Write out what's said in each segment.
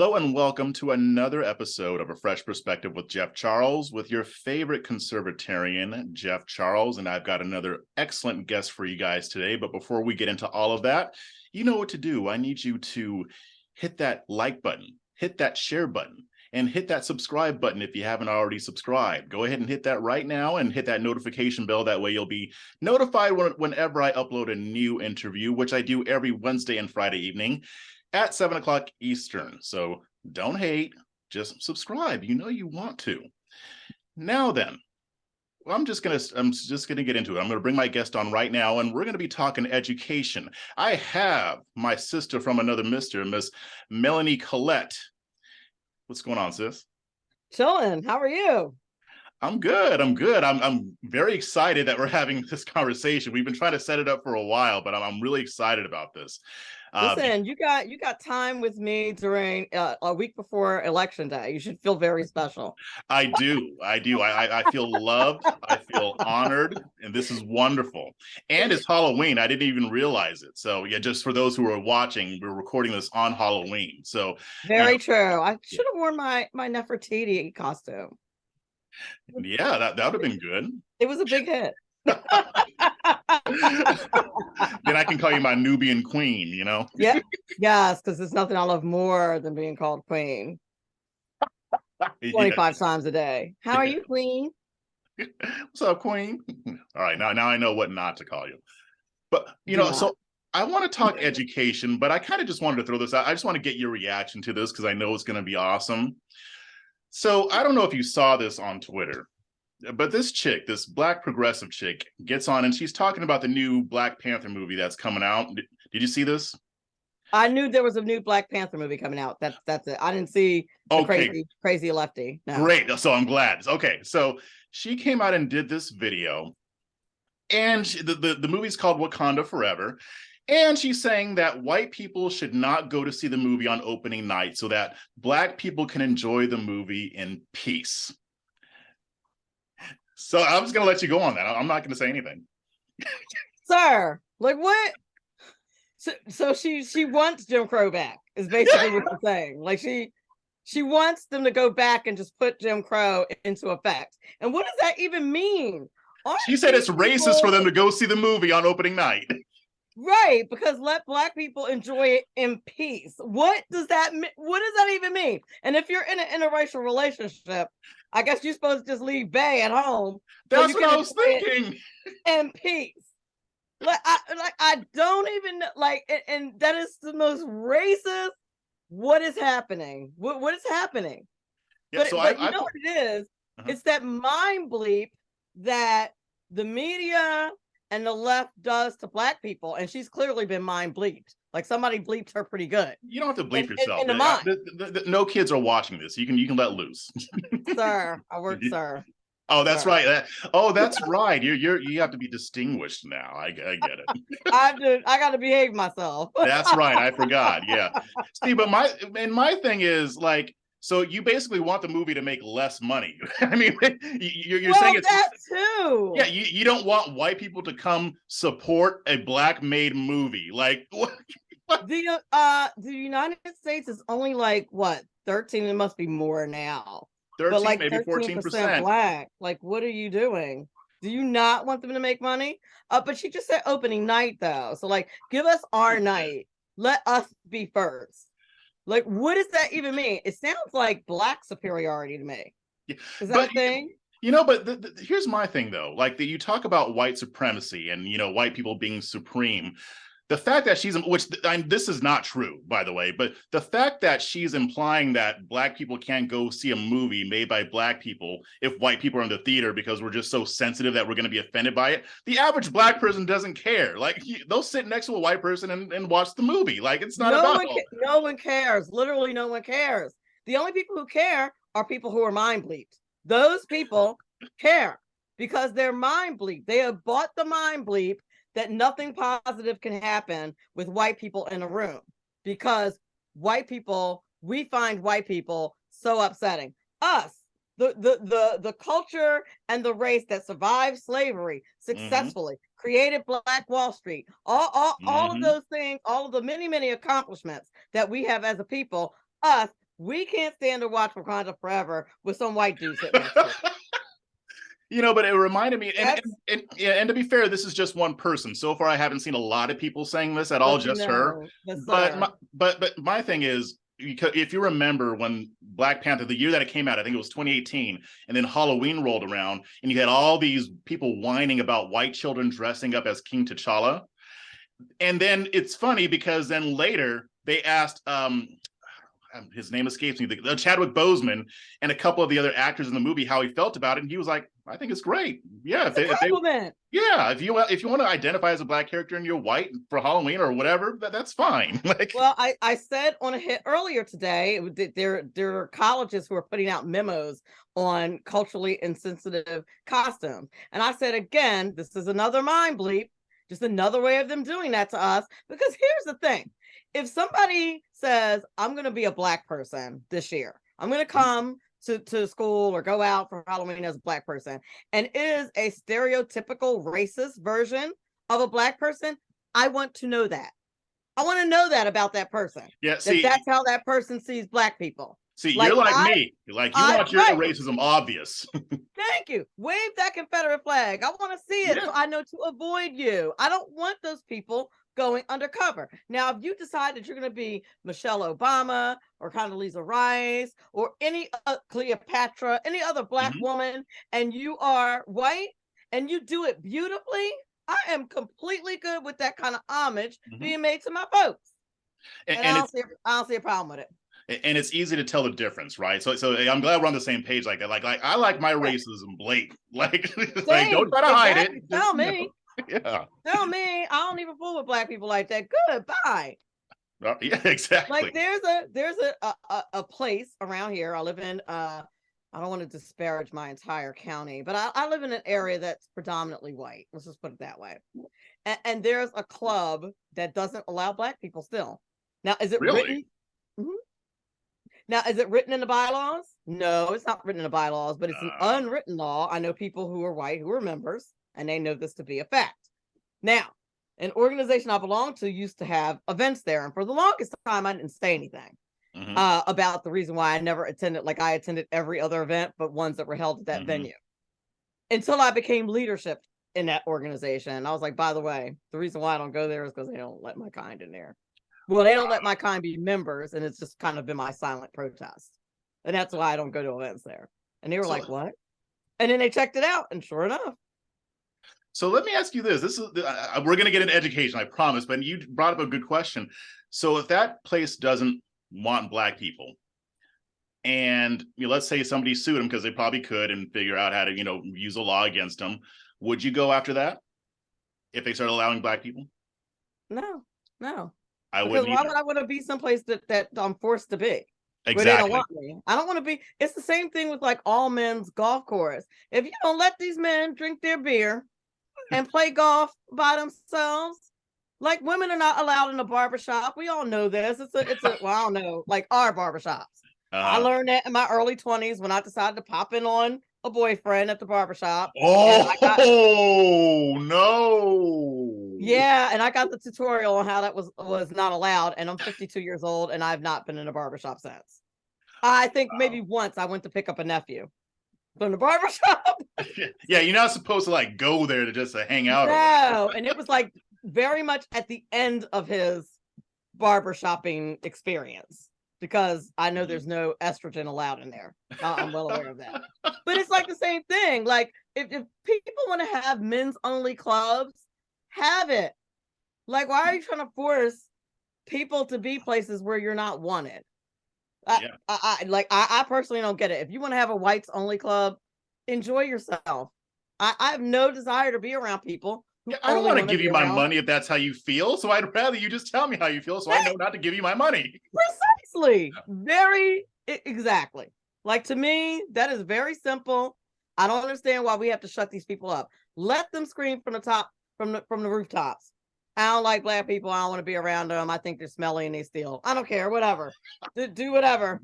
Hello and welcome to another episode of A Fresh Perspective with Jeff Charles, with your favorite conservatarian, Jeff Charles. And I've got another excellent guest for you guys today. But before we get into all of that, you know what to do. I need you to hit that like button, hit that share button, and hit that subscribe button if you haven't already subscribed. Go ahead and hit that right now and hit that notification bell. That way you'll be notified whenever I upload a new interview, which I do every Wednesday and Friday evening at 7 o'clock Eastern. So don't hate, just subscribe. You know you want to. Now then, I'm just gonna get into it. I'm gonna bring my guest on right now, and we're gonna be talking education. I have my sister from another mister, Miss Melanie Collette. What's going on, sis? Chilling. How are you? I'm good. I'm very excited that we're having this conversation. We've been trying to set it up for a while, but I'm really excited about this. Listen, you got time with me during a week before election day. You should feel very special. I do. I feel loved. I feel honored, and this is wonderful. And it's Halloween. I didn't even realize it. So yeah, just for those who are watching, we're recording this on Halloween. So very true. I should have worn my Nefertiti costume. Yeah, that would have been good. It was a big hit. Then I can call you my Nubian queen, you know? Yeah, yes, because there's nothing I love more than being called queen. 25 times a day. How are you, queen? What's up, queen? All right, now I know what not to call you. But, so I want to talk education, but I kind of just wanted to throw this out. I just want to get your reaction to this because I know it's going to be awesome. So I don't know if you saw this on Twitter, but this Black progressive chick gets on and she's talking about the new Black Panther movie that's coming out. Did you see this? I knew there was a new Black Panther movie coming out. That's it. I didn't see the crazy lefty. No. Great. So I'm glad. Okay. So she came out and did this video, and the movie's called Wakanda Forever. And she's saying that white people should not go to see the movie on opening night so that Black people can enjoy the movie in peace. So I'm just going to let you go on that. I'm not going to say anything. Sir, like what? So she wants Jim Crow back, is basically what you're saying. Like she wants them to go back and just put Jim Crow into effect. And what does that even mean? She said it's racist for them to go see the movie on opening night. Right, because let Black people enjoy it in peace. What does that even mean? And if you're in an interracial relationship, I guess you're supposed to just leave Bay at home. That's what I was thinking. In peace. I don't even and that is the most racist. What is happening? What is happening? Yeah, but you know what it is? It's that mind bleep that the media and the left does to Black people, and she's clearly been mind bleeped. Like somebody bleeped her pretty good. You don't have to bleep yourself. No kids are watching this. You can let loose. Sir, I work, sir. Oh, that's right. That's right. You have to be distinguished now. I get it. I got to behave myself. That's right. I forgot. Yeah. See, but my thing is like, so you basically want the movie to make less money. I mean, you're saying it's that too. Yeah, you don't want white people to come support a Black-made movie. Like what? The United States is only like what 13. It must be more now. 13, but like maybe 14%. Black. Like, what are you doing? Do you not want them to make money? But she just said opening night though. So like, give us our night. Let us be first. Like, what does that even mean? It sounds like Black superiority to me. Yeah. Is that a thing? But here's my thing though. Like you talk about white supremacy and white people being supreme. The fact that this is not true, by the way, but the fact that she's implying that Black people can't go see a movie made by Black people if white people are in the theater because we're just so sensitive that we're going to be offended by it. The average Black person doesn't care. Like they'll sit next to a white person and watch the movie. Like it's not no one cares. Literally, no one cares. The only people who care are people who are mind bleeped. Those people care because they're mind bleeped. They have bought the mind bleep that nothing positive can happen with white people in a room because we find white people so upsetting. Us, the culture and the race that survived slavery successfully, created Black Wall Street, all of those things, all of the many accomplishments that we have as a people, us, We can't stand to watch Wakanda Forever with some white dude sitting next to it. But it reminded me, That's- and to be fair, this is just one person. So far, I haven't seen a lot of people saying this at all, just her. Yes, But sir. but my thing is, if you remember when Black Panther, the year that it came out, I think it was 2018, and then Halloween rolled around, and you had all these people whining about white children dressing up as King T'Challa. And then it's funny because then later they asked his name escapes me, Chadwick Boseman and a couple of the other actors in the movie how he felt about it, and he was like, I think it's great. Yeah, if you want to identify as a Black character and you're white for Halloween or whatever, that's fine. Well, I said on a hit earlier today, there are colleges who are putting out memos on culturally insensitive costumes, and I said again, this is another mind bleep, just another way of them doing that to us. Because here's the thing. If somebody says, I'm going to be a Black person this year, I'm going to come to school or go out for Halloween as a Black person, and it is a stereotypical racist version of a Black person, I want to know that. I want to know that about that person. Yeah, see, that's how that person sees Black people. See, you're like me. Like, you want your racism obvious. Thank you. Wave that Confederate flag. I want to see it, so I know to avoid you. I don't want those people going undercover. Now, if you decide that you're going to be Michelle Obama or Condoleezza Rice or any Cleopatra, any other Black woman, and you are white and you do it beautifully, I am completely good with that kind of homage being made to my folks. And I don't see a problem with it. And it's easy to tell the difference, right? So I'm glad we're on the same page like that. Like I like my racism blatant. Like don't try to hide it. Tell me. Yeah. Tell me. I don't even fool with Black people like that. Goodbye. Yeah, exactly. Like there's a place around here. I live in I don't want to disparage my entire county, but I live in an area that's predominantly white. Let's just put it that way. And there's a club that doesn't allow Black people still. Now, is it really? Written? Now, is it written in the bylaws? No, it's not written in the bylaws, but it's an unwritten law. I know people who are white who are members, and they know this to be a fact. Now, an organization I belong to used to have events there, and for the longest time, I didn't say anything about the reason why I never attended. Like, I attended every other event, but ones that were held at that venue, until I became leadership in that organization. And I was like, by the way, the reason why I don't go there is because they don't let my kind in there. Well, they don't let my kind be members, and it's just kind of been my silent protest. And that's why I don't go to events there. And they were like, what? And then they checked it out, and sure enough. So let me ask you this. This is we're going to get into education, I promise, but you brought up a good question. So if that place doesn't want Black people, and let's say somebody sued them because they probably could and figure out how to, use a law against them, would you go after that if they start allowing Black people? No. I wouldn't. Why would I want to be someplace that I'm forced to be? Exactly. Where they don't want me. I don't want to be. It's the same thing with like all men's golf course. If you don't let these men drink their beer and play golf by themselves, like women are not allowed in the barbershop. We all know this. It's a well, I don't know, like our barbershops. I learned that in my early 20s when I decided to pop in on a boyfriend at the barbershop. Oh, no. Yeah, and I got the tutorial on how that was not allowed, and I'm 52 years old, and I've not been in a barbershop since. I think maybe once I went to pick up a nephew from the barbershop. Yeah, you're not supposed to like go there to just hang out. No, and it was like very much at the end of his barbershopping experience, because I know there's no estrogen allowed in there. I'm well aware of that. But it's like the same thing. Like if people want to have men's only clubs, have it. Like, why are you trying to force people to be places where you're not wanted? I personally don't get it. If you want to have a whites only club, enjoy yourself. I have no desire to be around people. I don't want to give you my money if that's how you feel. So I'd rather you just tell me how you feel, so I know not to give you my money. Precisely. Exactly. Like, to me, that is very simple. I don't understand why we have to shut these people up. Let them scream from the top, from the rooftops. I don't like Black people. I don't want to be around them. I think they're smelly and they steal. I don't care. Whatever. Do whatever.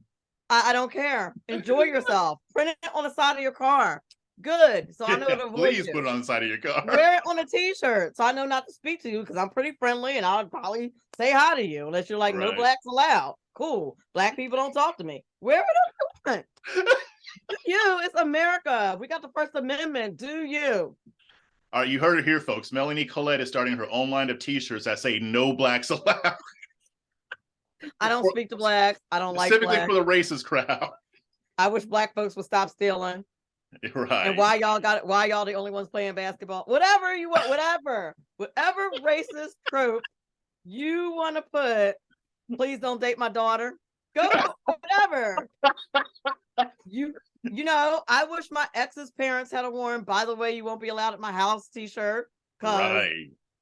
I don't care. Enjoy yourself. Print it on the side of your car. Good. So I know to avoid please you. Put it on the side of your car. Wear it on a t-shirt so I know not to speak to you, because I'm pretty friendly and I'll probably say hi to you unless you're like, no Blacks allowed. cool. Black people don't talk to me. Where would I want? You, it's America. We got the First Amendment. Do you? All right, you heard it here, folks. Melanie Collette is starting her own line of T-shirts that say "No blacks allowed." I don't speak to blacks. I don't like Specifically blacks. for the racist crowd. I wish black folks would stop stealing. Right. And why y'all got it? Why y'all the only ones playing basketball? Whatever you want, whatever racist trope you want to put. Please don't date my daughter. Go whatever. You know, I wish my ex's parents had a worn, by the way, you won't be allowed at my house t-shirt. Because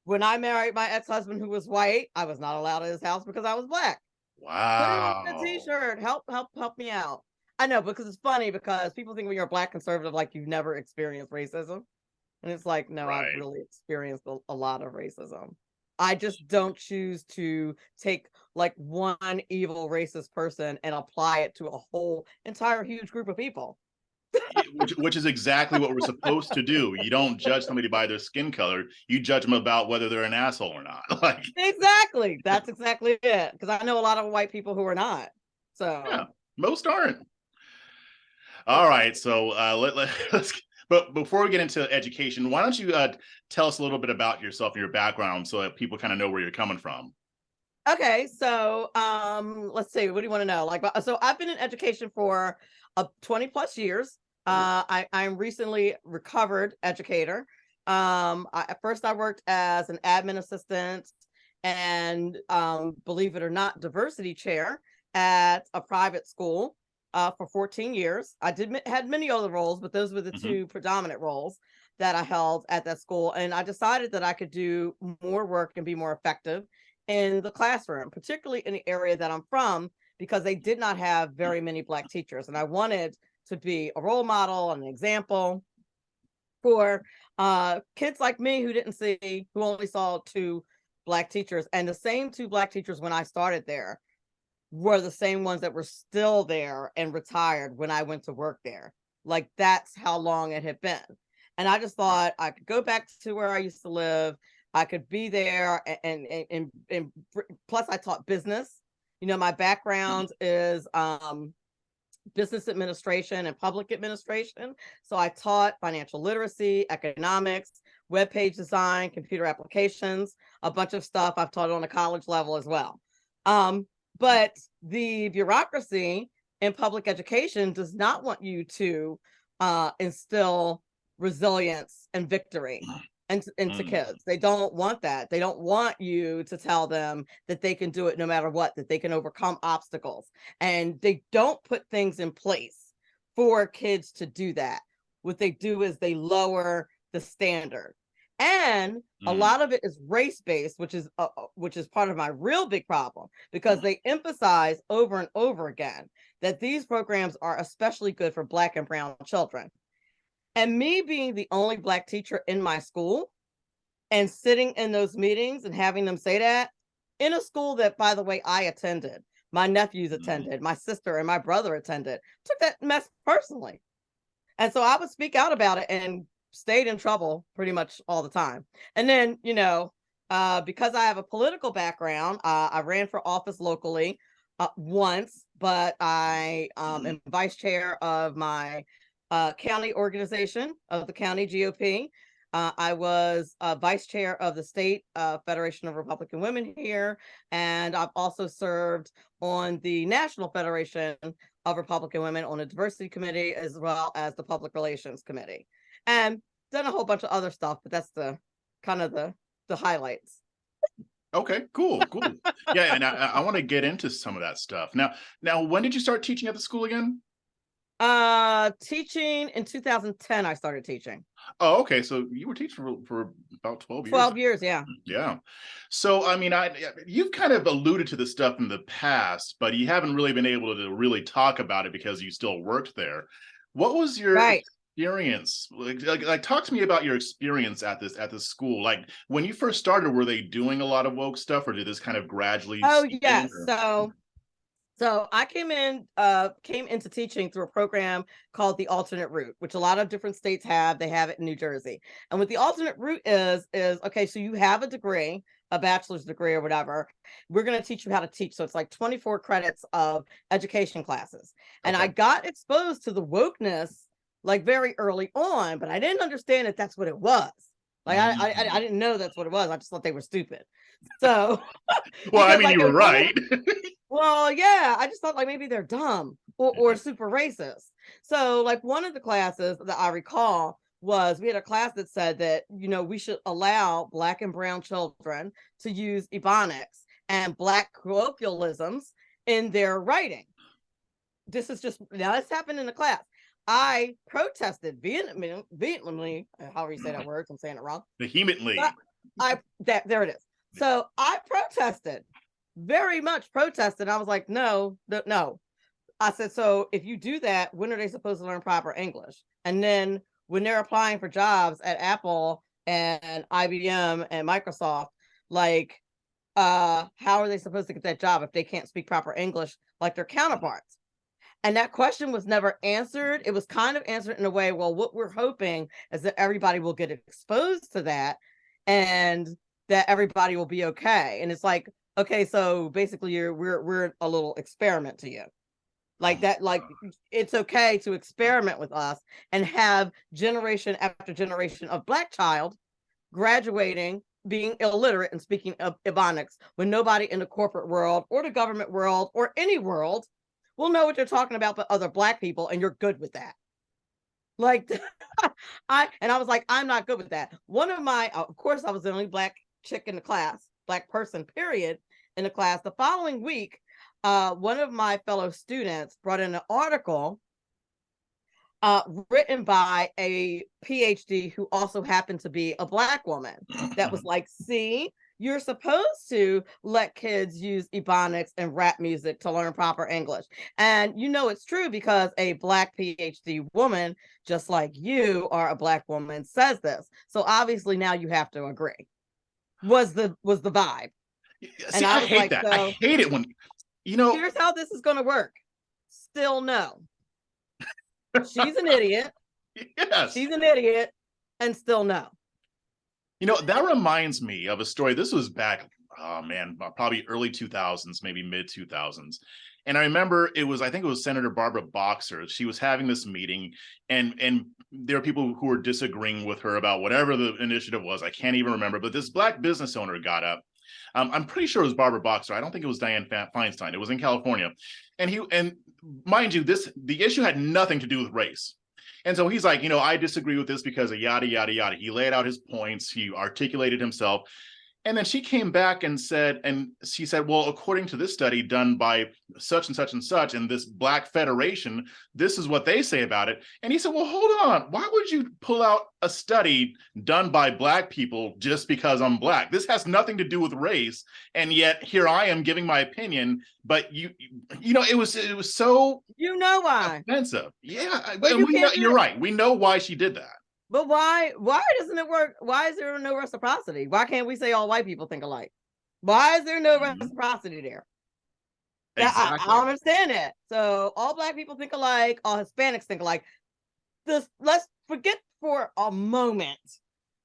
when I married my ex-husband who was white, I was not allowed at his house because I was black. Wow. Put it on the t-shirt. Help me out. I know, because it's funny because people think when you're a black conservative, like you've never experienced racism. And it's like, no, I've really experienced a lot of racism. I just don't choose to take like one evil racist person and apply it to a whole entire huge group of people. which is exactly what we're supposed to do. You don't judge somebody by their skin color. You judge them about whether they're an asshole or not. Like, exactly. That's exactly it. Because I know a lot of white people who are not. So yeah, most aren't. All right. So let's. But before we get into education, why don't you tell us a little bit about yourself and your background so that people kind of know where you're coming from? Okay, so let's see. What do you want to know? Like, so I've been in education for 20 plus years. I'm recently recovered educator. At first I worked as an admin assistant and believe it or not, diversity chair at a private school for 14 years. I had many other roles, but those were the two predominant roles that I held at that school. And I decided that I could do more work and be more effective in the classroom, particularly in the area that I'm from, because they did not have very many black teachers. And I wanted to be a role model and an example for kids like me who only saw 2 black teachers. And the same 2 black teachers when I started there were the same ones that were still there and retired when I went to work there. Like, that's how long it had been. And I just thought I could go back to where I used to live. I could be there, and plus I taught business. You know, my background is business administration and public administration. So I taught financial literacy, economics, web page design, computer applications, a bunch of stuff. I've taught it on a college level as well. But the bureaucracy in public education does not want you to instill resilience and victory into kids. They don't want that. They don't want you to tell them that they can do it no matter what, that they can overcome obstacles. And they don't put things in place for kids to do that. What they do is they lower the standard. And a lot of it is race-based, which is part of my real big problem, because they emphasize over and over again that these programs are especially good for Black and brown children. And me being the only Black teacher in my school and sitting in those meetings and having them say that in a school that, by the way, I attended, my nephews attended, my sister and my brother attended, took that mess personally. And so I would speak out about it and stayed in trouble pretty much all the time. And then, you know, because I have a political background, I ran for office locally once, but I am vice chair of my county organization of the county GOP. I was vice chair of the state Federation of Republican Women here, and I've also served on the National Federation of Republican Women on a diversity committee, as well as the public relations committee, and done a whole bunch of other stuff, but that's the kind of the highlights. Okay, cool. Yeah, and I want to get into some of that stuff. Now, when did you start teaching at the school again? Teaching in 2010, I started teaching. Oh, okay. So you were teaching for about 12 years. 12 years, yeah. Yeah. So, I mean, you've kind of alluded to this stuff in the past, but you haven't really been able to really talk about it because you still worked there. What was your experience? Like, talk to me about your experience at this school. Like, when you first started, were they doing a lot of woke stuff, or did this kind of gradually? Oh, yes. So I came into teaching through a program called the alternate route, which a lot of different states have. They have it in New Jersey. And what the alternate route is okay, so you have a degree, a bachelor's degree or whatever, we're going to teach you how to teach. So it's like 24 credits of education classes. And I got exposed to the wokeness like very early on, but I didn't understand that that's what it was. Like I didn't know that's what it was. I just thought they were stupid. So well, I mean, like, you were right. Well, yeah, I just thought like maybe they're dumb or super racist. So like one of the classes that I recall was we had a class that said that, you know, we should allow Black and brown children to use Ebonics and Black colloquialisms in their writing. This is just, now this happened in the class. I protested vehemently, however you say that word, I'm saying it wrong. Vehemently. There it is. So I protested, very much protested. I was like, no. I said, so if you do that, when are they supposed to learn proper English? And then when they're applying for jobs at Apple and IBM and Microsoft, like, how are they supposed to get that job if they can't speak proper English like their counterparts? And that question was never answered. It was kind of answered in a way, well, what we're hoping is that everybody will get exposed to that and that everybody will be okay. And it's like, okay, so basically we're a little experiment to you. Like that, like it's okay to experiment with us and have generation after generation of Black child graduating, being illiterate and speaking of Ebonics when nobody in the corporate world or the government world or any world will know what they're talking about but other Black people, and you're good with that. Like I was like, I'm not good with that. One of my, of course, I was the only Black chick in the class, Black person, period, in the class. The following week, one of my fellow students brought in an article written by a PhD who also happened to be a Black woman that was like, see, you're supposed to let kids use Ebonics and rap music to learn proper English. And you know it's true because a Black PhD woman, just like you are a Black woman, says this. So obviously now you have to agree. Was the vibe. See, and I hate like, that. So, I hate it when, you know. Here's how this is going to work. Still no. She's an idiot. Yes. She's an idiot and still no. You know, that reminds me of a story. This was back, oh man, probably early 2000s, maybe mid 2000s. And I remember I think it was Senator Barbara Boxer. She was having this meeting and there are people who were disagreeing with her about whatever the initiative was. I can't even remember, but this Black business owner got up. I'm pretty sure it was Barbara Boxer. I don't think it was Dianne Feinstein. It was in California. And mind you, the issue had nothing to do with race. And so he's like, you know, I disagree with this because of yada, yada, yada. He laid out his points. He articulated himself. And then she came back and she said, well, according to this study done by such and such and such, and this Black Federation, this is what they say about it. And he said, well, hold on. Why would you pull out a study done by Black people just because I'm Black? This has nothing to do with race. And yet here I am giving my opinion, but you know, it was so, you know, why offensive. Yeah. You're right. We know why she did that. But why doesn't it work? Why is there no reciprocity? Why can't we say all white people think alike? Why is there no reciprocity there? Exactly. I don't understand that. So all Black people think alike, all Hispanics think alike. Let's forget for a moment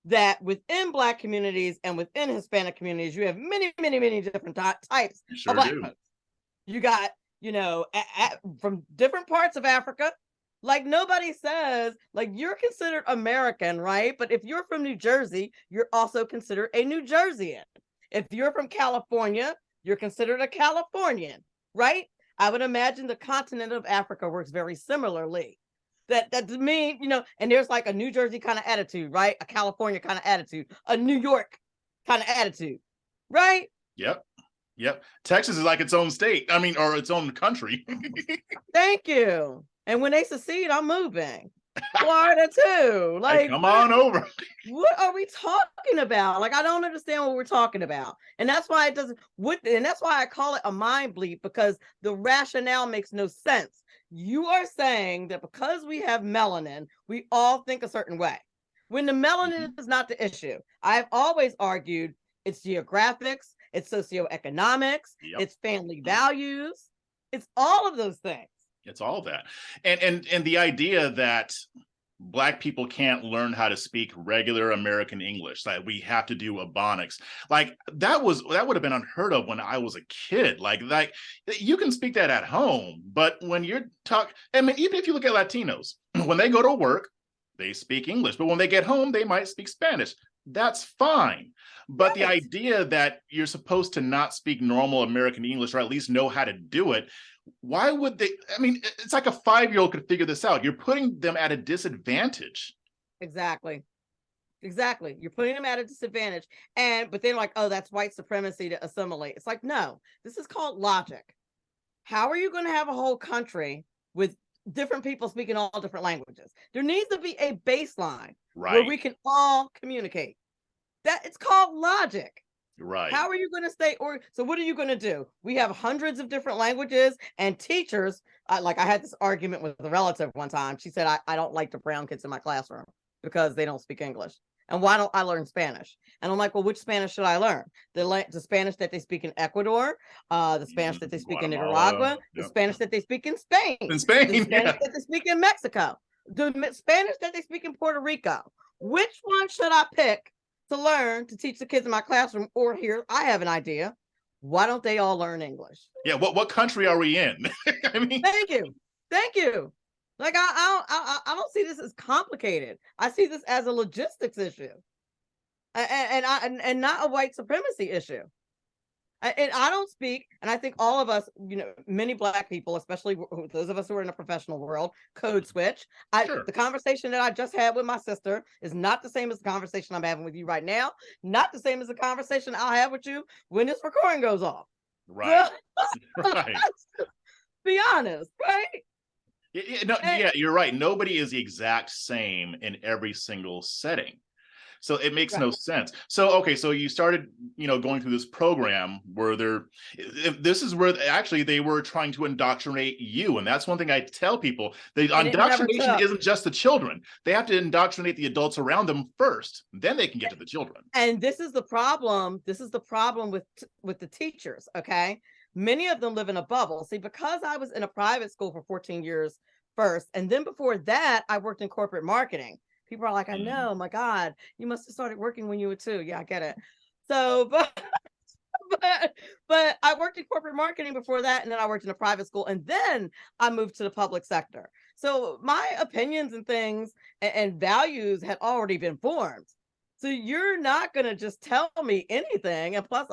that within Black communities and within Hispanic communities, you have many, many, many different types of Black folks. You got, you know, from different parts of Africa. Like nobody says, like you're considered American, right? But if you're from New Jersey, you're also considered a New Jerseyan. If you're from California, you're considered a Californian, right? I would imagine the continent of Africa works very similarly. That to me, you know, and there's like a New Jersey kind of attitude, right? A California kind of attitude, a New York kind of attitude, right? Yep. Texas is like its own state. I mean, or its own country. Thank you. And when they secede, I'm moving. Florida too. Like, hey, come on over. What are we talking about? Like, I don't understand what we're talking about. And that's why it doesn't, and that's why I call it a mind bleep, because the rationale makes no sense. You are saying that because we have melanin, we all think a certain way. When the melanin is not the issue. I've always argued it's geographics, it's socioeconomics, it's family values, it's all of those things. It's all of that. And the idea that Black people can't learn how to speak regular American English. Like we have to do Ebonics. Like that would have been unheard of when I was a kid. Like you can speak that at home, but when you're I mean, even if you look at Latinos, when they go to work, they speak English, but when they get home, they might speak Spanish. That's fine. But the Right. idea that you're supposed to not speak normal American English, or at least know how to do it, why would they? I mean, it's like a 5-year-old could figure this out. You're putting them at a disadvantage. Exactly. Exactly. You're putting them at a disadvantage. But they're like, oh, that's white supremacy to assimilate. It's like, no, this is called logic. How are you going to have a whole country with different people speaking all different languages? There needs to be a baseline where we Right. can all communicate. That it's called logic. Right. How are you going to stay? Or so, what are you going to do? We have hundreds of different languages and teachers. Like I had this argument with a relative one time. She said, I don't like the brown kids in my classroom because they don't speak English. And why don't I learn Spanish? And I'm like, well, which Spanish should I learn? The Spanish that they speak in Ecuador, the Spanish that they speak in Guatemala. Nicaragua, the Yep. Spanish that they speak in Spain, In the Spain, Spanish yeah. that they speak in Mexico, the Spanish that they speak in Puerto Rico. Which one should I pick to learn to teach the kids in my classroom? Or here, I have an idea. Why don't they all learn English? Yeah. What country are we in? I mean, Thank you. Thank you. Like I don't see this as complicated. I see this as a logistics issue, and not a white supremacy issue. And I don't speak, and I think all of us, many Black people, especially those of us who are in the professional world, code switch. sure. The conversation that I just had with my sister is not the same as the conversation I'm having with you right now. Not the same as the conversation I'll have with you when this recording goes off. Right. So, Right. be honest, right? Yeah, you're right. Nobody is the exact same in every single setting. So it makes Right. no sense. So, okay, so you started, going through this program where this is where actually they were trying to indoctrinate you. And that's one thing I tell people. The And it never indoctrination took. isn't just the children. They have to indoctrinate the adults around them first. Then they can get to the children. And this is the problem. This is the problem with the teachers. Okay. Many of them live in a bubble. See, because I was in a private school for 14 years first, and then before that, I worked in corporate marketing. People are like, I Mm, know, my God, you must have started working when you were 2. Yeah, I get it. So, but I worked in corporate marketing before that, and then I worked in a private school, and then I moved to the public sector. So my opinions and things and values had already been formed. So you're not gonna just tell me anything. And plus,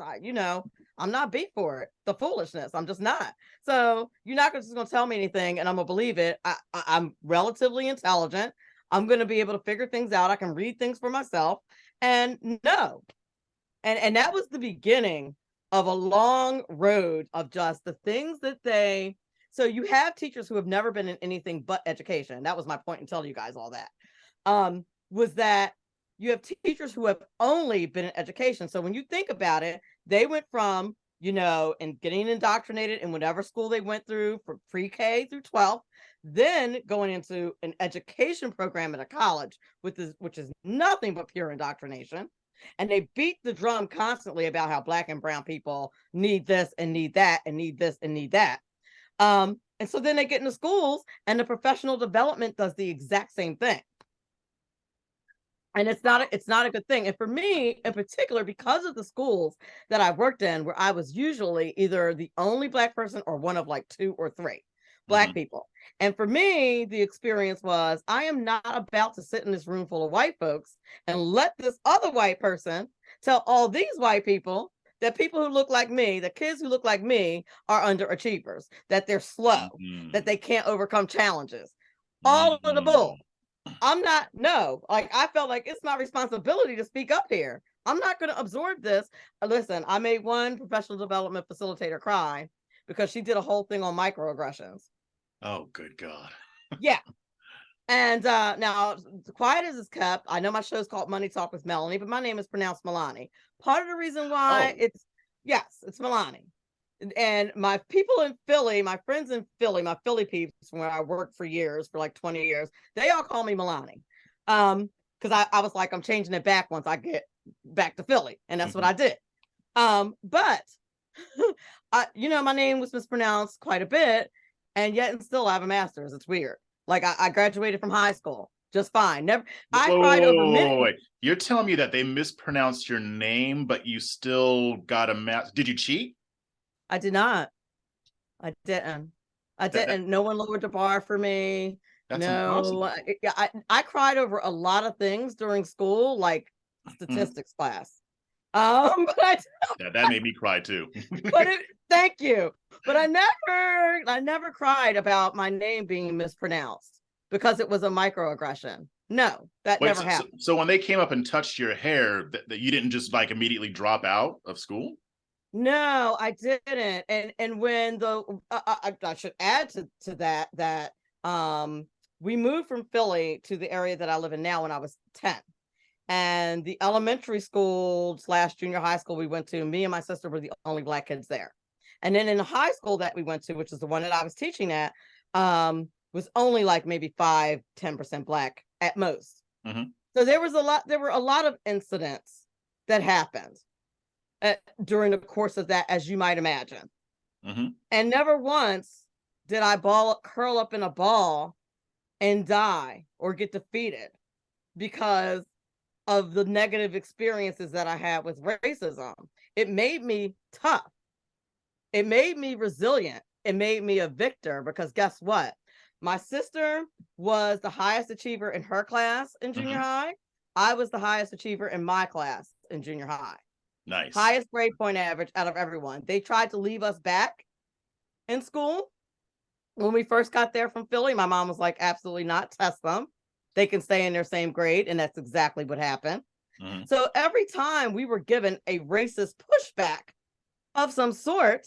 I'm not beat for it. The foolishness, I'm just not. So you're not just gonna tell me anything, and I'm gonna believe it. I'm relatively intelligent. I'm gonna be able to figure things out. I can read things for myself. And no, and that was the beginning of a long road of just the things that so you have teachers who have never been in anything but education. That was my point in telling you guys all that. Was that you have teachers who have only been in education. So when you think about it, they went from, and getting indoctrinated in whatever school they went through from pre-K through 12th, then going into an education program at a college, which is nothing but pure indoctrination. And they beat the drum constantly about how Black and brown people need this and need that and need this and need that. And so then they get into schools, and the professional development does the exact same thing. And it's not a good thing. And for me in particular, because of the schools that I worked in, where I was usually either the only Black person or one of like 2 or 3 Black mhm. people. And for me, the experience was, I am not about to sit in this room full of white folks and let this other white person tell all these white people that people who look like me, the kids who look like me, are underachievers, that they're slow, that Mhm. they can't overcome challenges. All of the bull. Mhm. I'm not, no, like I felt like it's my responsibility to speak up here. I'm not going to absorb this. Listen, I made one professional development facilitator cry because she did a whole thing on microaggressions. Oh, good God. Yeah. And now, quiet as it's kept, I know my show's called Money Talk with Melanie, but my name is pronounced Melanie. Part of the reason why Oh, yes, it's Melanie. And my people in Philly, my friends in Philly, my Philly peeps from where I worked for years, for like 20 years, they all call me Melanie. Because I was like, I'm changing it back once I get back to Philly. And that's what mhm. I did. But my name was mispronounced quite a bit, and yet and still I have a master's. It's weird. Like I graduated from high school. just fine. Never. Whoa, I whoa, cried over whoa, many. whoa, wait. You're telling me that they mispronounced your name, but you still got a match? Did you cheat? I did not. I didn't. I That, that didn't. No one lowered the bar for me. that's No, impossible. I cried over a lot of things during school, like Mhm. statistics class. But That made me cry too. but it, thank you. But I never cried about my name being mispronounced because it was a microaggression. No, that Wait, never so, so, happened. so when they came up and touched your hair, that you didn't just like immediately drop out of school? No, I didn't. And when I should add to that we moved from Philly to the area that I live in now when I was 10. And the elementary school slash junior high school we went to, me and my sister were the only Black kids there. And then in the high school that we went to, which is the one that I was teaching at, was only like maybe 5-10% Black at most. Mm-hmm. So there were a lot of incidents that happened during the course of that, as you might imagine. Mm-hmm. And never once did I curl up in a ball and die or get defeated because of the negative experiences that I had with racism. It made me tough. It made me resilient. It made me a victor because guess what? My sister was the highest achiever in her class in junior Mm-hmm. high. I was the highest achiever in my class in junior high. Nice. Highest grade point average out of everyone. They tried to leave us back in school when we first got there from Philly. My mom was like, absolutely not, test them. They can stay in their same grade. And that's exactly what happened. Mm-hmm. So every time we were given a racist pushback of some sort,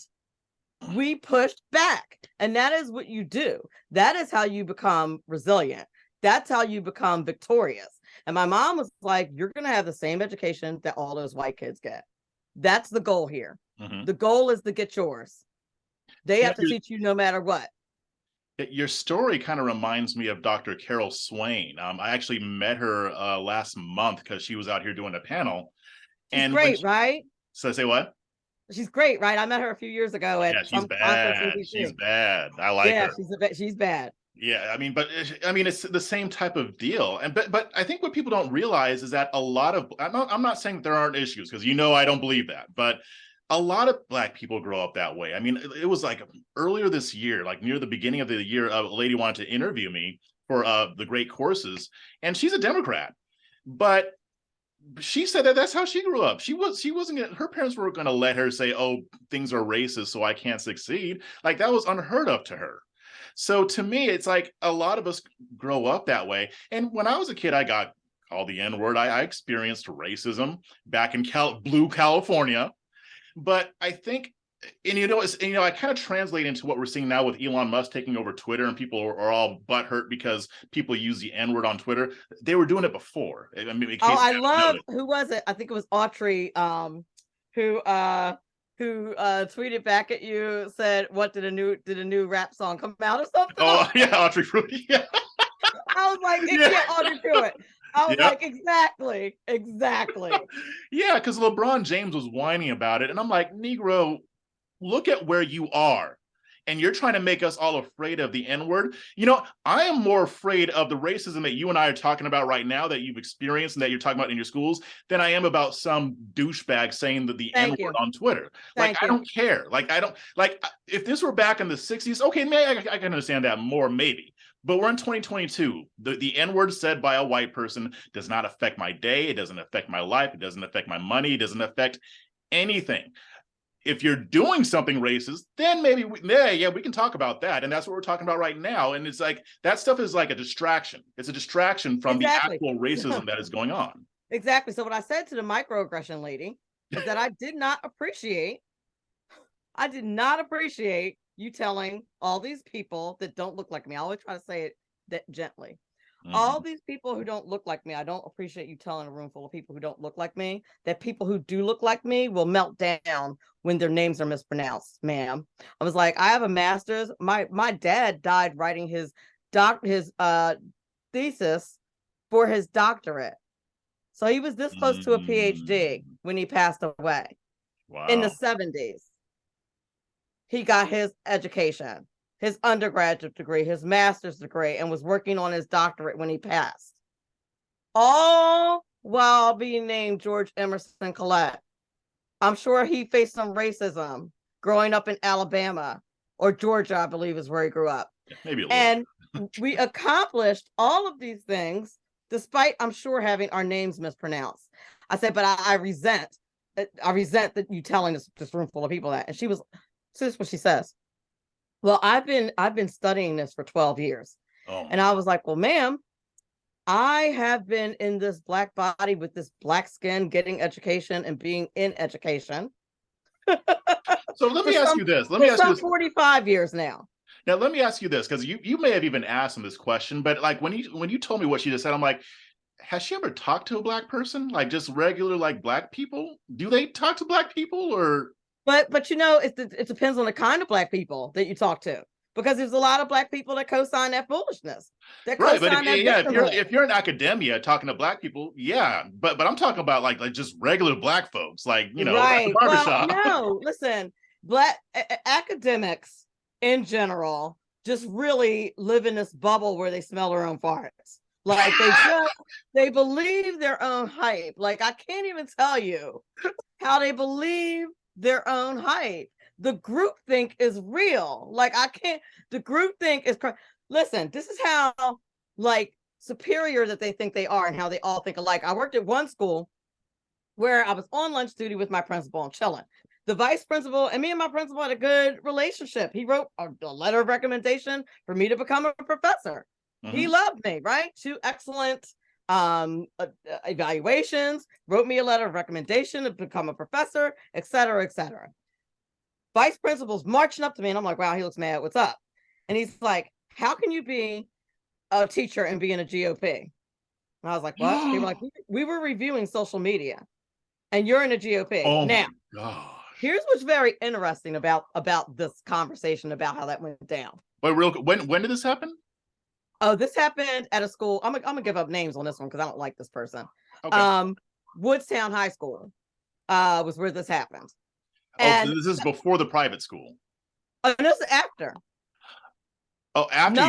we pushed back. And that is what you do. That is how you become resilient. That's how you become victorious. And my mom was like, you're going to have the same education that all those white kids get. That's the goal here. Mm-hmm. The goal is to get yours. They You know, have to teach you no matter what. your story kind of reminds me of Dr. Carol Swain. I actually met her last month because she was out here doing a panel. She's And when great, right? so say what? She's great, right? I met her a few years ago at Yeah, she's some conference in bad. She's DC. bad. I like Yeah, her. she's bad. Yeah, I mean, but I mean, it's the same type of deal. And but I think what people don't realize is that a lot of I'm not saying that there aren't issues because I don't believe that, but a lot of Black people grow up that way. I mean, it was like earlier this year, like near the beginning of the year, a lady wanted to interview me for the great courses, and she's a Democrat, but she said that that's how she grew up. She wasn't gonna, her parents were going to let her say, "Oh, things are racist, so I can't succeed." Like that was unheard of to her. So to me, it's like a lot of us grow up that way. And when I was a kid, I got called the N word. I experienced racism back in blue California. But I think, and I kind of translate into what we're seeing now with Elon Musk taking over Twitter, and people are all butthurt because people use the N word on Twitter. They were doing it before. I mean, in Oh, case I you haven't love, noticed. who was it? I think it was Autry, who uh tweeted back at you, said, what did a new rap song come out or something? Oh yeah, Audrey Fruity. Yeah, I was like, yeah, yeah, Audrey Pruitt. I was yep. like, exactly. Yeah, because LeBron James was whining about it, and I'm like, Negro, look at where you are. And you're trying to make us all afraid of the N word. I am more afraid of the racism that you and I are talking about right now that you've experienced and that you're talking about in your schools than I am about some douchebag saying that the N Thank word you. on Twitter. Like, Thank I you. don't care. Like, I don't like if this were back in the 60s, okay, maybe I can understand that more, maybe. But we're in 2022. The N word said by a white person does not affect my day. It doesn't affect my life. It doesn't affect my money. It doesn't affect anything. If you're doing something racist, then maybe we can talk about that. And that's what we're talking about right now. And it's like that stuff is like a distraction. It's a distraction from the Exactly. actual racism that is going on. Exactly. So what I said to the microaggression lady is that I did not appreciate you telling all these people that don't look like me. I always try to say it that gently. All these people who don't look like me, I don't appreciate you telling a room full of people who don't look like me that people who do look like me will melt down when their names are mispronounced, ma'am. I was like, I have a master's. My dad died writing his thesis for his doctorate. So he was this close to a PhD when he passed away in the Wow. 70s. He got his education. his undergraduate degree, his master's degree, and was working on his doctorate when he passed. All while being named George Emerson Collette. I'm sure he faced some racism growing up in Alabama or Georgia, I believe is where he grew up. Yeah, maybe a little. And we accomplished all of these things despite, I'm sure, having our names mispronounced. I said, but I resent that you telling this room full of people that. And she was, so this is what she says. Well, I've been studying this for 12 years. Oh. And I was like, well, ma'am, I have been in this Black body with this Black skin, getting education and being in education. So let me ask you this. Let me ask you this. 45 years now. Now, let me ask you this, because you may have even asked him this question, but like when you told me what she just said, I'm like, has she ever talked to a Black person? Like just regular, like Black people? Do they talk to Black people or? But you know, it depends on the kind of Black people that you talk to, because there's a lot of Black people that co-sign that foolishness. Right, but if you're in academia talking to Black people, yeah, but I'm talking about like just regular Black folks, like, you know, right. at the barbershop. Well, no, listen, Black academics in general just really live in this bubble where they smell their own farts. Like they believe their own hype. Like I can't even tell you how they believe their own hype. The groupthink is real. Like the groupthink is, listen, this is how like superior that they think they are and how they all think alike. I worked at one school where I was on lunch duty with my principal and chilling. The vice principal and me and my principal had a good relationship. He wrote a letter of recommendation for me to become a professor. Mm-hmm. He loved me, right? 2 excellent evaluations, wrote me a letter of recommendation to become a professor, et cetera, et cetera. Vice principal's marching up to me and I'm like, wow, he looks mad. What's up? And he's like, how can you be a teacher and be in a GOP? And I was like, what? They were like, we were reviewing social media and you're in a GOP. Oh now, my gosh. Here's what's very interesting about this conversation about how that went down. Wait, when did this happen? Oh, this happened at a school. I'm gonna give up names on this one because I don't like this person. Okay. Woodstown High School was where this happened. Oh, so this is before the private school. Oh, no, it's after. Oh, after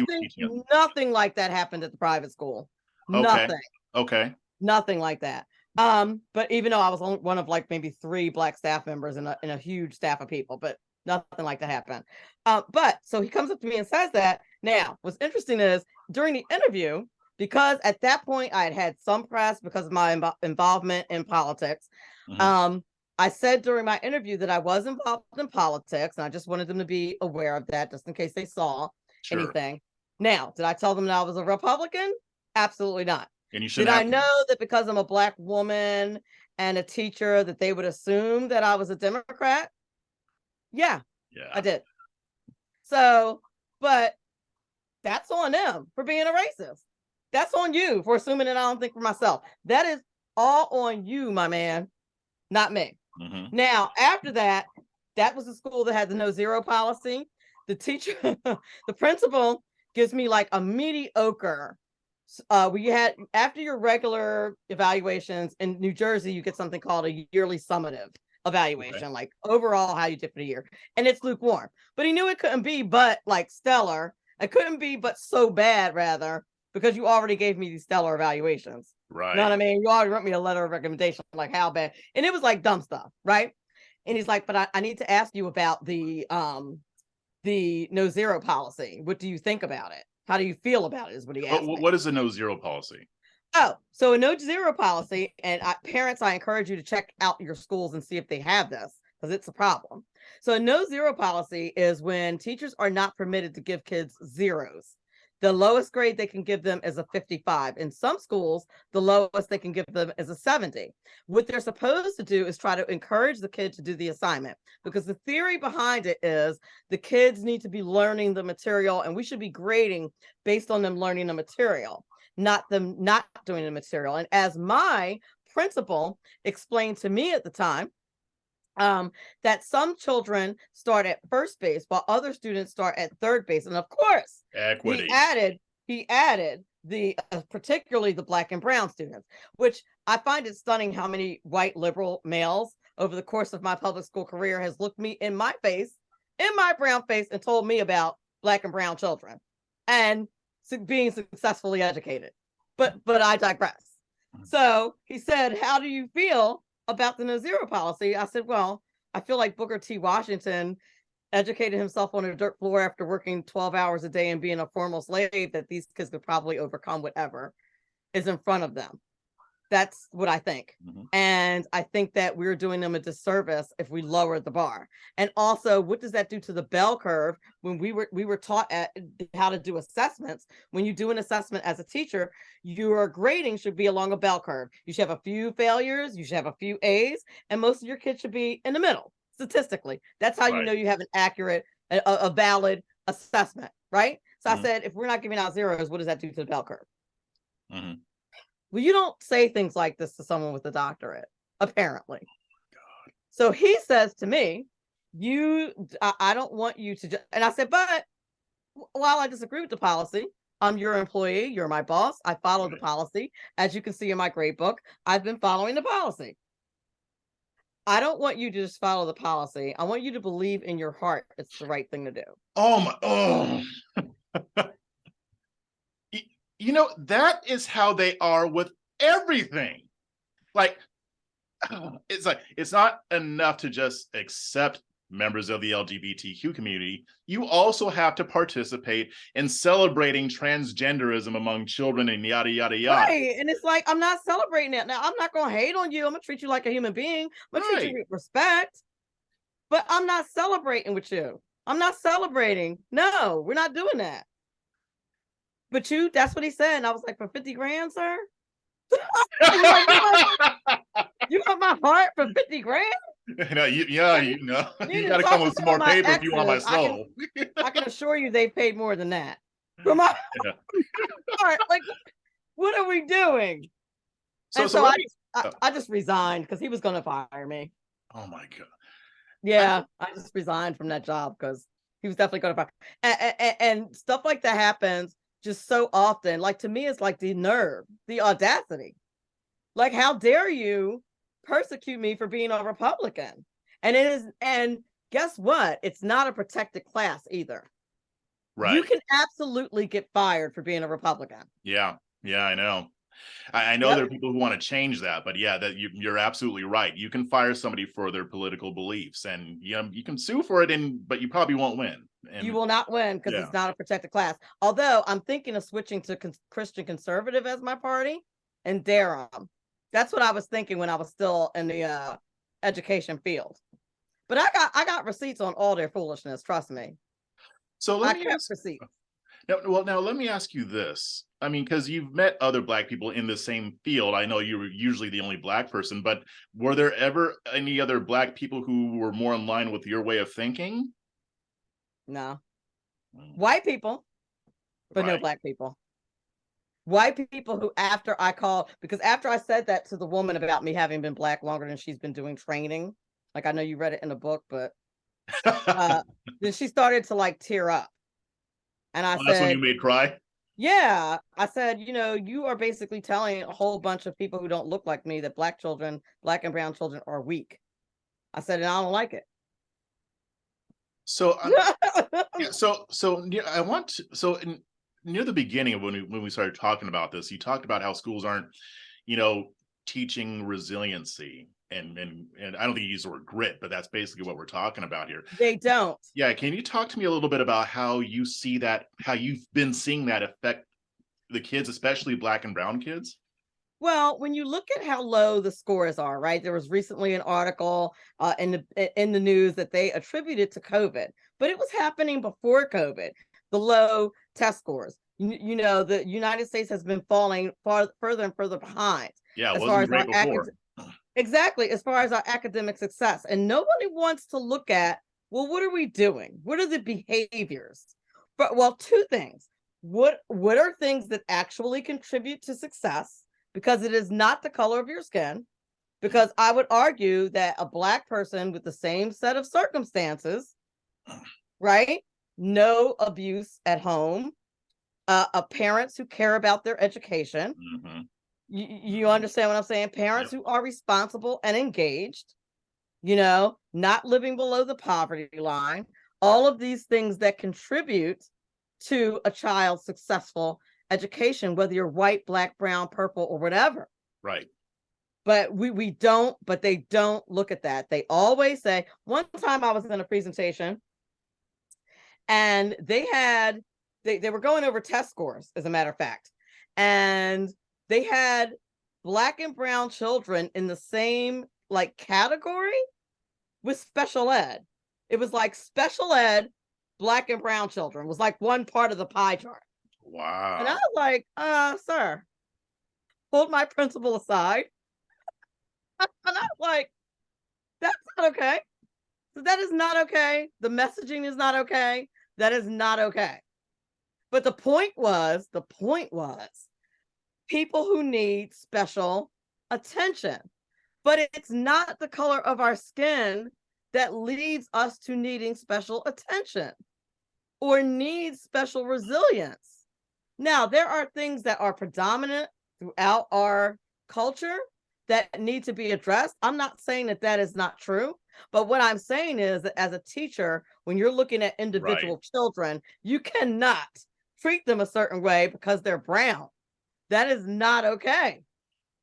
nothing like that happened at the private school. Okay. Nothing. Okay. Nothing like that. But even though I was only one of like maybe 3 Black staff members in a huge staff of people, but nothing like that happened. But so he comes up to me and says that. Now, what's interesting is during the interview, because at that point I had some press because of my involvement in politics. Mm-hmm. I said during my interview that I was involved in politics, and I just wanted them to be aware of that, just in case they saw anything. Now, did I tell them that I was a Republican? Absolutely not. And you did I know that because I'm a Black woman and a teacher that they would assume that I was a Democrat? Yeah, I did. So, but that's on them for being a racist. That's on you for assuming that I don't think for myself. That is all on you, my man, not me. Mm-hmm. Now, after that, that was the school that had the no zero policy. The teacher, the principal gives me like a mediocre. We had, after your regular evaluations in New Jersey, you get something called a yearly summative evaluation, like overall how you did for the year. And it's lukewarm. But he knew it couldn't be but like stellar. It couldn't be but so bad, rather, because you already gave me these stellar evaluations. Right. You know what I mean? You already wrote me a letter of recommendation, like how bad. And it was like dumb stuff, right? And he's like, but I need to ask you about the no zero policy. What do you think about it? How do you feel about it is what he asked me. What is a no zero policy? Oh, so a no zero policy, and parents, I encourage you to check out your schools and see if they have this, because it's a problem. So a no zero policy is when teachers are not permitted to give kids zeros. The lowest grade they can give them is a 55. In some schools, the lowest they can give them is a 70. What they're supposed to do is try to encourage the kid to do the assignment, because the theory behind it is the kids need to be learning the material, and we should be grading based on them learning the material, not them not doing the material. And as my principal explained to me at the time, that some children start at first base while other students start at third base. And of course, equity. He added the particularly the Black and brown students, which I find it stunning how many white liberal males over the course of my public school career has looked me in my face, in my brown face, and told me about Black and brown children and being successfully educated. But I digress. So he said, how do you feel about the no zero policy? I said, well, I feel like Booker T. Washington educated himself on a dirt floor after working 12 hours a day and being a formal slave, that these kids could probably overcome whatever is in front of them. That's what I think. And I think that we're doing them a disservice if we lower the bar. And also, what does that do to the bell curve? When we were taught how to do assessments, when you do an assessment as a teacher, your grading should be along a bell curve. You should have a few failures, you should have a few A's, and most of your kids should be in the middle, statistically. That's how you know you have an accurate, a valid assessment, right? So I said, if we're not giving out zeros, what does that do to the bell curve? Well, you don't say things like this to someone with a doctorate, apparently. God. So he says to me, I don't want you to just, and I said, but while I disagree with the policy, I'm your employee, you're my boss, I follow the policy. As you can see in my grade book, I've been following the policy. I don't want you to just follow the policy. I want you to believe in your heart it's the right thing to do. You know, that is how they are with everything. Like, it's not enough to just accept members of the LGBTQ community. You also have to participate in celebrating transgenderism among children and yada, yada, yada. Right. And it's like, I'm not celebrating that. Now, I'm not going to hate on you. I'm going to treat you like a human being. I'm going to treat you with respect. But I'm not celebrating with you. I'm not celebrating. No, we're not doing that. But that's what he said. And I was like, for 50 grand, sir? You want my heart for 50 grand? No, you got to come with some more paper if you want my soul. I can assure you they paid more than that. For my heart. Like, what are we doing? So I just resigned because he was going to fire me. Oh my God. Yeah, I just resigned from that job because he was definitely going to fire. And stuff like that happens just so often. Like, to me, it's like the nerve, the audacity. Like, how dare you persecute me for being a Republican? And guess what? It's not a protected class either. Right. You can absolutely get fired for being a Republican. Yeah, I know. I know there are people who want to change that, but yeah, that you're absolutely right. You can fire somebody for their political beliefs, and you can sue for it, but you probably won't win. And you will not win because it's not a protected class. Although I'm thinking of switching to Christian conservative as my party and Durham. That's what I was thinking when I was still in the education field. But I got receipts on all their foolishness. Trust me. So let me ask receipts. Now let me ask you this. I mean, because you've met other Black people in the same field. I know you were usually the only Black person, but were there ever any other Black people who were more in line with your way of thinking? No. White people, but no Black people. White people who after I said that to the woman about me having been Black longer than she's been doing training, like I know you read it in the book, but then she started to like tear up. And I said, that's when you made cry? Yeah. I said, you are basically telling a whole bunch of people who don't look like me that Black and brown children are weak. I said, and I don't like it. So, near the beginning of when we started talking about this, you talked about how schools aren't, teaching resiliency. And I don't think you use the word grit, but that's basically what we're talking about here. They don't. Yeah. Can you talk to me a little bit about how you see that, how you've been seeing that affect the kids, especially Black and brown kids? Well, when you look at how low the scores are, right? There was recently an article in the news that they attributed to COVID, but it was happening before COVID, the low test scores. The United States has been falling further and further behind. Yeah, it wasn't great before. Exactly, as far as our academic success. And nobody wants to look at, well, what are we doing? What are the behaviors? But two things. What are things that actually contribute to success? Because it is not the color of your skin. Because I would argue that a Black person with the same set of circumstances, right? No abuse at home, parents who care about their education. Mm-hmm. You understand what I'm saying? Parents who are responsible and engaged, not living below the poverty line, all of these things that contribute to a child's successful education, whether you're white, black, brown, purple, or whatever. Right. But but they don't look at that. They always say, one time I was in a presentation and they were going over test scores, as a matter of fact. And they had black and brown children in the same like category with special ed. It was like special ed, black and brown children was like one part of the pie chart. Wow. And I was like, sir, pulled my principal aside. And I was like, that's not okay. So that is not okay. The messaging is not okay. That is not okay. But the point was people who need special attention. But it's not the color of our skin that leads us to needing special attention or need special resilience. Now, there are things that are predominant throughout our culture that need to be addressed. I'm not saying that that is not true, but what I'm saying is that as a teacher, when you're looking at individual children, you cannot treat them a certain way because they're brown. That is not okay.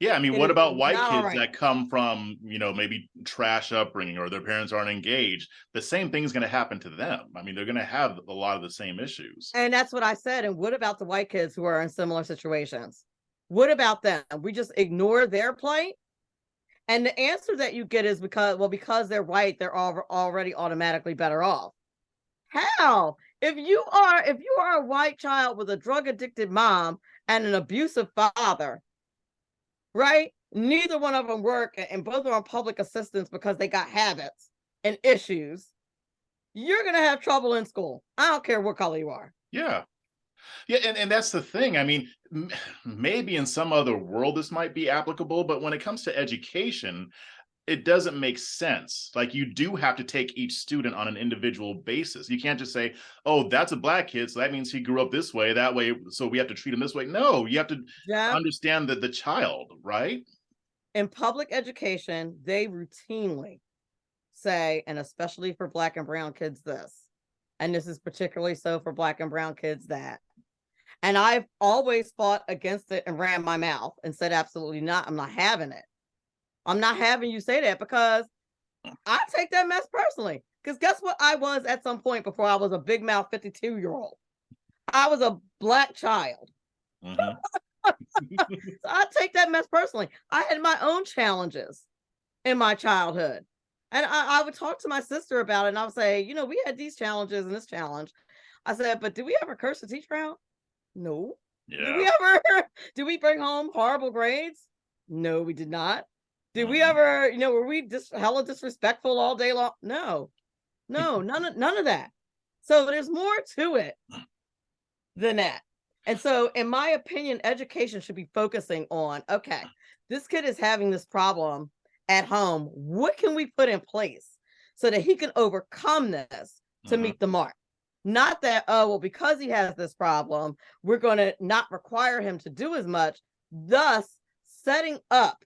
Yeah, I mean, what about white kids right. that come from, maybe trash upbringing or their parents aren't engaged? The same thing's going to happen to them. I mean, they're going to have a lot of the same issues. And that's what I said. And what about the white kids who are in similar situations? What about them? We just ignore their plight. And the answer that you get is because they're white, they're already automatically better off. How? If you are a white child with a drug addicted mom and an abusive father, right? Neither one of them work and both are on public assistance because they got habits and issues. You're going to have trouble in school. I don't care what color you are. Yeah. Yeah, and that's the thing. I mean, maybe in some other world this might be applicable, but when it comes to education, it doesn't make sense. Like, you do have to take each student on an individual basis. You can't just say, oh, that's a black kid, so that means he grew up this way, that way, so we have to treat him this way. No, you have to understand the child, right? In public education, they routinely say, and especially for black and brown kids, this, and this is particularly so for black and brown kids, that. And I've always fought against it and ran my mouth and said, absolutely not. I'm not having it. I'm not having you say that, because I take that mess personally. Because guess what I was at some point before I was a big mouth 52-year-old? I was a black child. Mm-hmm. So I take that mess personally. I had my own challenges in my childhood. And I would talk to my sister about it, and I would say, we had these challenges and this challenge. I said, but did we ever curse the teacher out? No. Yeah. Did we bring home horrible grades? No, we did not. Did we ever, were we hella disrespectful all day long? No, none of that. So there's more to it than that. And so, in my opinion, education should be focusing on, okay, this kid is having this problem at home. What can we put in place so that he can overcome this to meet the mark? Not that, because he has this problem, we're going to not require him to do as much, thus setting up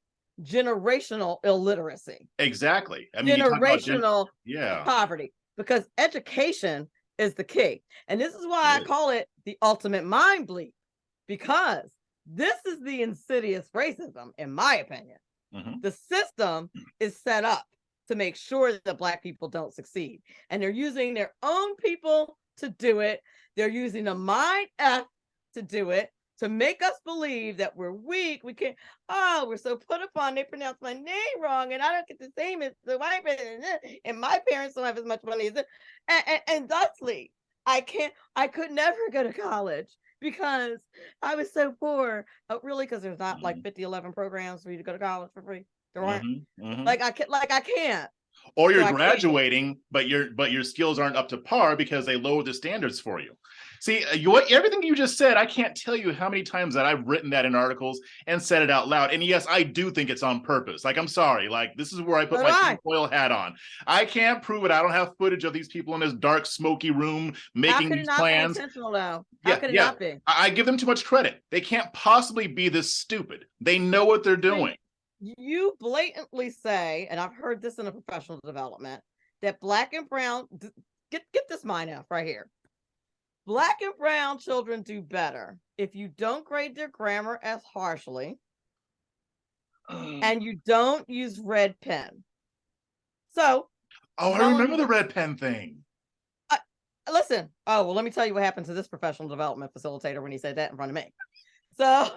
generational illiteracy. Exactly. I mean, generational poverty, because education is the key. And this is why I call it the ultimate mind bleep, because this is the insidious racism, in my opinion. The system is set up to make sure that black people don't succeed. And they're using their own people to do it. They're using the mind F to do it, to make us believe that we're weak. We can't, we're so put upon. They pronounce my name wrong, and I don't get the same as the white person, and my parents don't have as much money as it. And thusly, I could never go to college because I was so poor. Really, because there's not like 50-11 programs for you to go to college for free. There aren't. Like I can't. Or you're graduating, but your skills aren't up to par because they lowered the standards for you. See, everything you just said, I can't tell you how many times that I've written that in articles and said it out loud. And yes, I do think it's on purpose. Like, I'm sorry. Like, this is where I put my tinfoil hat on. I can't prove it. I don't have footage of these people in this dark, smoky room making these plans. How could it not be intentional, though? How could it not be? I give them too much credit. They can't possibly be this stupid. They know what they're doing. You blatantly say, and I've heard this in a professional development, that black and brown, get this mind out right here. Black and brown children do better if you don't grade their grammar as harshly and you don't use red pen. So, Oh, I remember the red pen thing. Listen. Oh, well, let me tell you what happened to this professional development facilitator when he said that in front of me. So,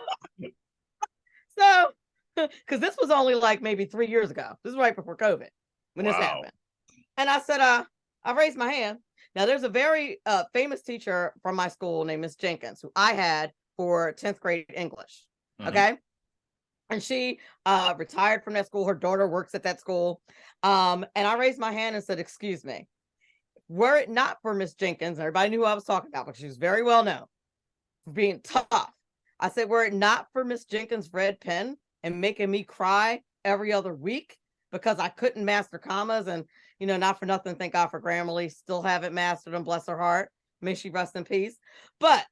because this was only like maybe 3 years ago. This is right before COVID when this happened. And I said, I raised my hand. Now, there's a very famous teacher from my school named Miss Jenkins, who I had for 10th grade English. Okay. And she retired from that school. Her daughter works at that school. And I raised my hand and said, excuse me, were it not for Miss Jenkins, everybody knew who I was talking about because she was very well known for being tough. I said, were it not for Miss Jenkins' red pen and making me cry every other week because I couldn't master commas, and, you know, not for nothing, thank God for Grammarly, still haven't mastered them, bless her heart. May she rest in peace. But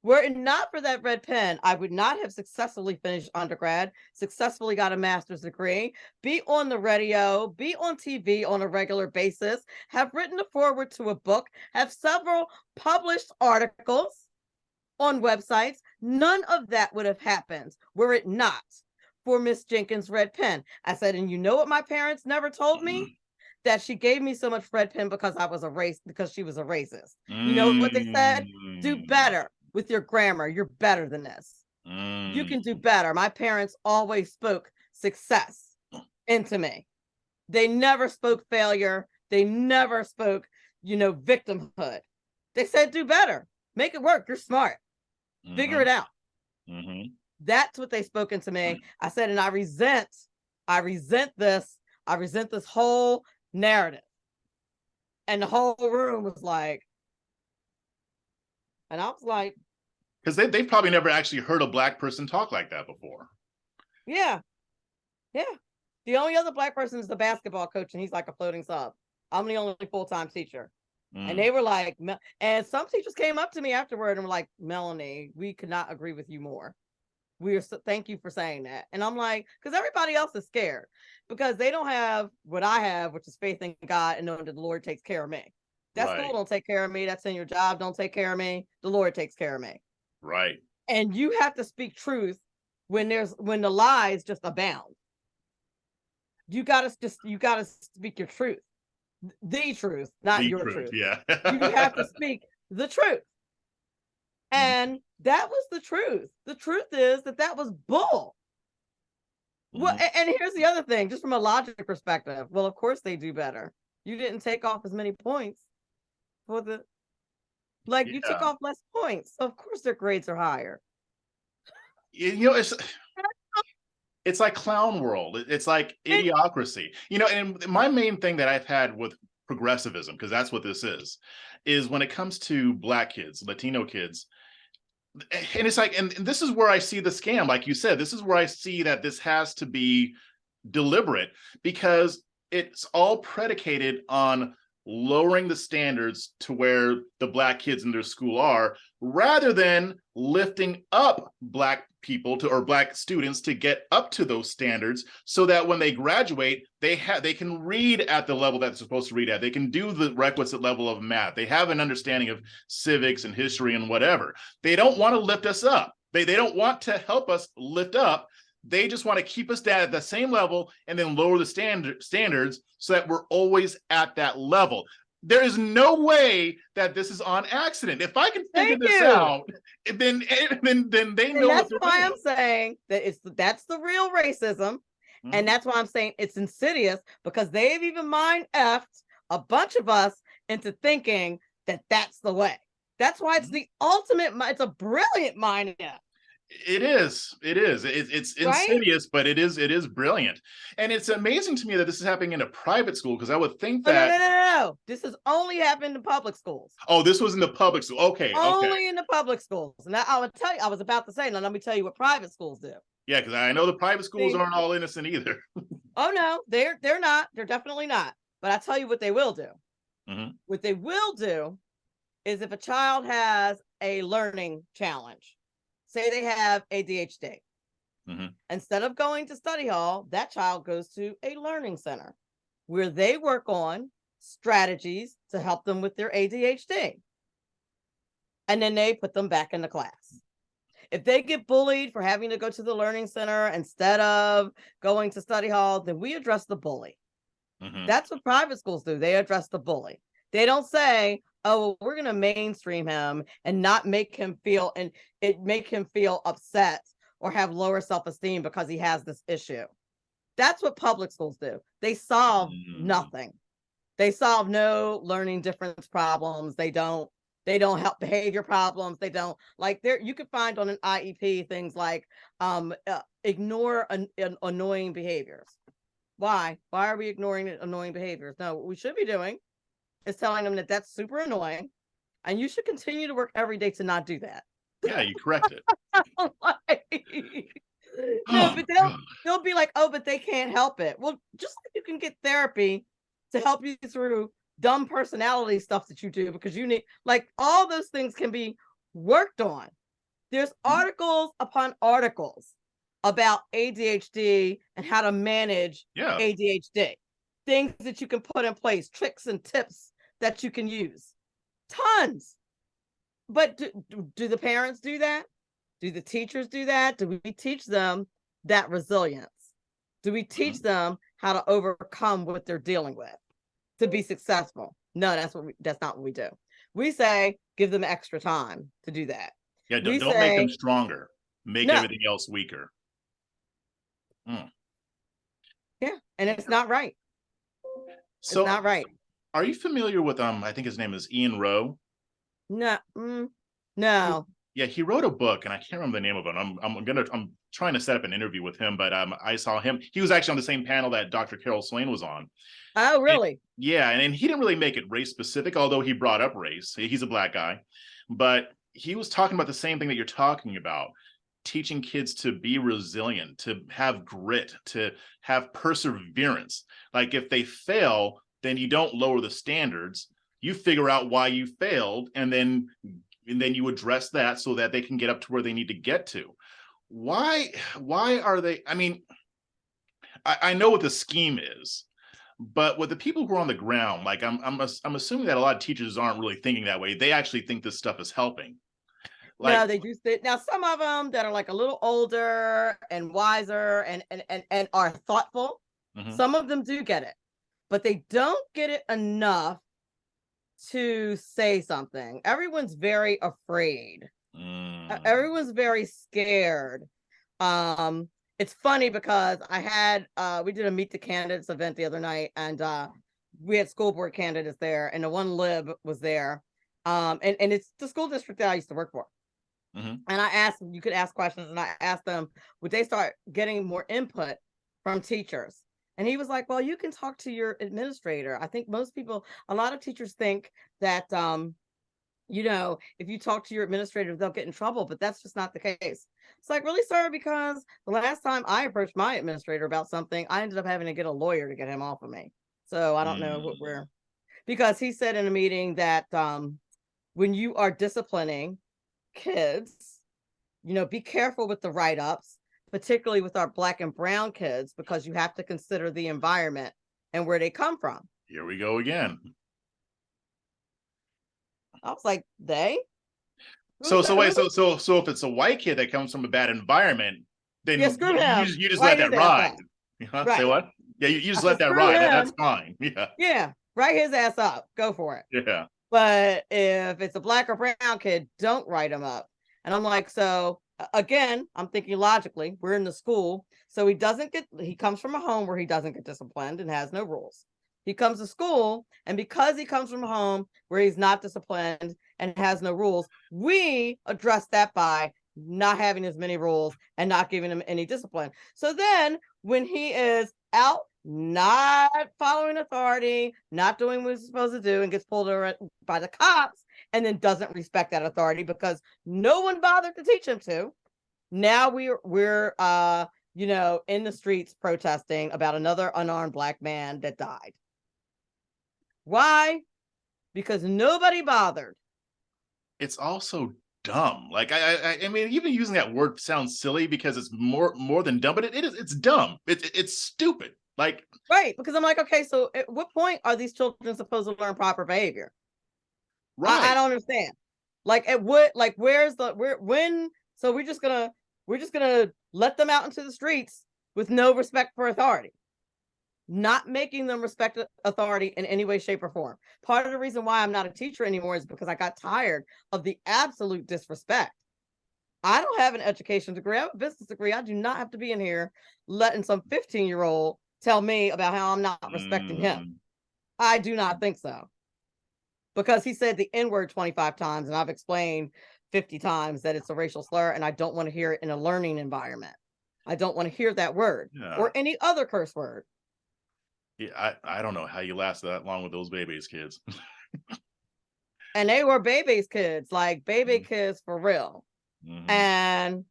were it not for that red pen, I would not have successfully finished undergrad, successfully got a master's degree, be on the radio, be on TV on a regular basis, have written a foreword to a book, have several published articles on websites. None of that would have happened were it not for Miss Jenkins' red pen. I said, and you know what my parents never told me? That she gave me so much red pen because because she was a racist. You know what they said? Do better with your grammar. You're better than this. You can do better. My parents always spoke success into me. They never spoke failure. They never spoke, victimhood. They said, do better. Make it work. You're smart. Figure it out. That's what they spoke into me. I said, and I resent this. I resent this whole narrative. And the whole room was like, and I was like, because they've probably never actually heard a Black person talk like that before. Yeah. The only other Black person is the basketball coach, and he's like a floating sub. I'm the only full-time teacher. And they were like, and some teachers came up to me afterward and were like, Melanie, we could not agree with you more. Thank you for saying that. And I'm like, because everybody else is scared because they don't have what I have, which is faith in God and knowing that the Lord takes care of me. That school don't take care of me. That's in your job. Don't take care of me. The Lord takes care of me. Right. And you have to speak truth when the lies just abound. You gotta speak your truth. The truth, not your truth. Yeah. You have to speak the truth. And that was the truth. The truth is that was bull. Well, and here's the other thing, just from a logic perspective. Well, of course they do better. You didn't take off as many points for you took off less points. So of course their grades are higher. It's like clown world. It's like idiocracy. And my main thing that I've had with progressivism, because that's what this is when it comes to Black kids, Latino kids, and it's like, and this is where I see the scam. Like you said, this is where I see that this has to be deliberate because it's all predicated on lowering the standards to where the Black kids in their school are, rather than lifting up Black people or Black students to get up to those standards, so that when they graduate, they can read at the level that they're supposed to read at. They can do the requisite level of math. They have an understanding of civics and history and whatever. They don't want to lift us up. They don't want to help us lift up. They just want to keep us down at the same level and then lower the standards so that we're always at that level. There is no way that this is on accident. If I can figure this out, then they know. And that's why I'm saying that that's the real racism. And that's why I'm saying it's insidious, because they've even mind effed a bunch of us into thinking that that's the way. That's why it's the ultimate. It's a brilliant mind F. It is. It's insidious, right? But it is brilliant. And it's amazing to me that this is happening in a private school, because I would think that no. This has only happened in public schools. Oh, this was in the public school. Okay. Only in the public schools. And I would tell you, I was about to say, now let me tell you what private schools do. Yeah, because I know the private schools aren't all innocent either. Oh no, they're not. They're definitely not. But I tell you what they will do. What they will do is, if a child has a learning challenge, say they have ADHD, instead of going to study hall, that child goes to a learning center where they work on strategies to help them with their ADHD. and then they put them back in the class. If they get bullied for having to go to the learning center instead of going to study hall, then we address the bully. That's what private schools do. They address the bully. They don't say, oh, well, we're going to mainstream him and not make him feel upset or have lower self-esteem because he has this issue. That's what public schools do. They solve nothing. They solve no learning difference problems. They don't help behavior problems. They don't, like, there you could find on an IEP things like ignore annoying behaviors. Why are we ignoring annoying behaviors? No, what we should be doing is telling them that that's super annoying and you should continue to work every day to not do that. Yeah, you correct it. No, but they'll be like, oh, but they can't help it. Well, just like you can get therapy to help you through dumb personality stuff that you do, because you need, like, all those things can be worked on. There's articles upon articles about ADHD and how to manage ADHD, things that you can put in place, tricks and tips that you can use, tons. But do the parents do that? Do the teachers do that? Do we teach them that resilience? Do we teach them how to overcome what they're dealing with to be successful? No, that's not what we do. We say, give them extra time to do that. Yeah, don't make them stronger. Make everything else weaker. Yeah, and it's not right. So, it's not right. Are you familiar with I think his name is Ian Rowe? No, no. Yeah, he wrote a book, and I can't remember the name of it. I'm trying to set up an interview with him, but I saw him. He was actually on the same panel that Dr. Carol Swain was on. Oh, really? And he didn't really make it race specific, although he brought up race. He's a Black guy, but he was talking about the same thing that you're talking about. Teaching kids to be resilient, to have grit, to have perseverance. Like, if they fail, then you don't lower the standards. You figure out why you failed, and then you address that so that they can get up to where they need to get to. Why are they? I mean, I know what the scheme is, but with the people who are on the ground, like, I'm assuming that a lot of teachers aren't really thinking that way. They actually think this stuff is helping. Like, no, they do. Now, some of them that are like a little older and wiser and are thoughtful, some of them do get it, but they don't get it enough to say something. Everyone's very afraid. Everyone's very scared. It's funny because we did a Meet the Candidates event the other night, and we had school board candidates there, and the one lib was there. And it's the school district that I used to work for. And I asked them, you could ask questions, and I asked them, would they start getting more input from teachers? And he was like, well, you can talk to your administrator. I think a lot of teachers think that, if you talk to your administrator, they'll get in trouble, but that's just not the case. It's like, really, sir? Because the last time I approached my administrator about something, I ended up having to get a lawyer to get him off of me. So I don't know because he said in a meeting that when you are disciplining kids, be careful with the write-ups, particularly with our Black and brown kids, because you have to consider the environment and where they come from. Here we go again. I was like, they? So if it's a white kid that comes from a bad environment, then you just let that ride. Right. Say what? Yeah, you just let that ride. That's fine. Yeah, write his ass up. Go for it. Yeah. But if it's a Black or brown kid, don't write him up. And I'm like, so again, I'm thinking logically, we're in the school. So he comes from a home where he doesn't get disciplined and has no rules. He comes to school, and because he comes from a home where he's not disciplined and has no rules, we address that by not having as many rules and not giving him any discipline. So then when he is out, not following authority, not doing what he's supposed to do, and gets pulled over by the cops, and then doesn't respect that authority because no one bothered to teach him to. Now we're in the streets protesting about another unarmed Black man that died. Why? Because nobody bothered. It's also dumb. Like, I mean, even using that word sounds silly because it's more than dumb, but it's dumb. It's stupid. Like, right, because I'm like, okay, so at what point are these children supposed to learn proper behavior? Right. I don't understand. Like at what, like where's the where when? So we're just gonna let them out into the streets with no respect for authority, not making them respect authority in any way, shape, or form. Part of the reason why I'm not a teacher anymore is because I got tired of the absolute disrespect. I don't have an education degree. I have a business degree. I do not have to be in here letting some 15-year-old tell me about how I'm not respecting him. I do not think so. Because he said the N-word 25 times, and I've explained 50 times that it's a racial slur, and I don't want to hear it in a learning environment. I don't want to hear that word or any other curse word. Yeah, I don't know how you lasted that long with those babies, kids. And they were babies, kids, like baby kids for real. And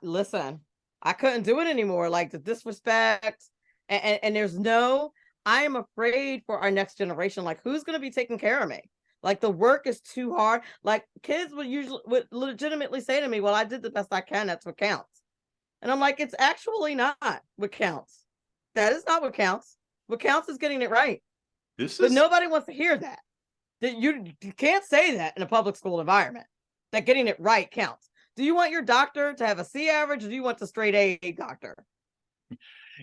listen, I couldn't do it anymore. Like the disrespect, and there's no. I am afraid for our next generation. Like, who's going to be taking care of me? Like, the work is too hard. Like, kids would legitimately say to me, "Well, I did the best I can. That's what counts." And I'm like, it's actually not what counts. That is not what counts. What counts is getting it right. But nobody wants to hear that. That you can't say that in a public school environment. That getting it right counts. Do you want your doctor to have a C average, or do you want the straight A doctor?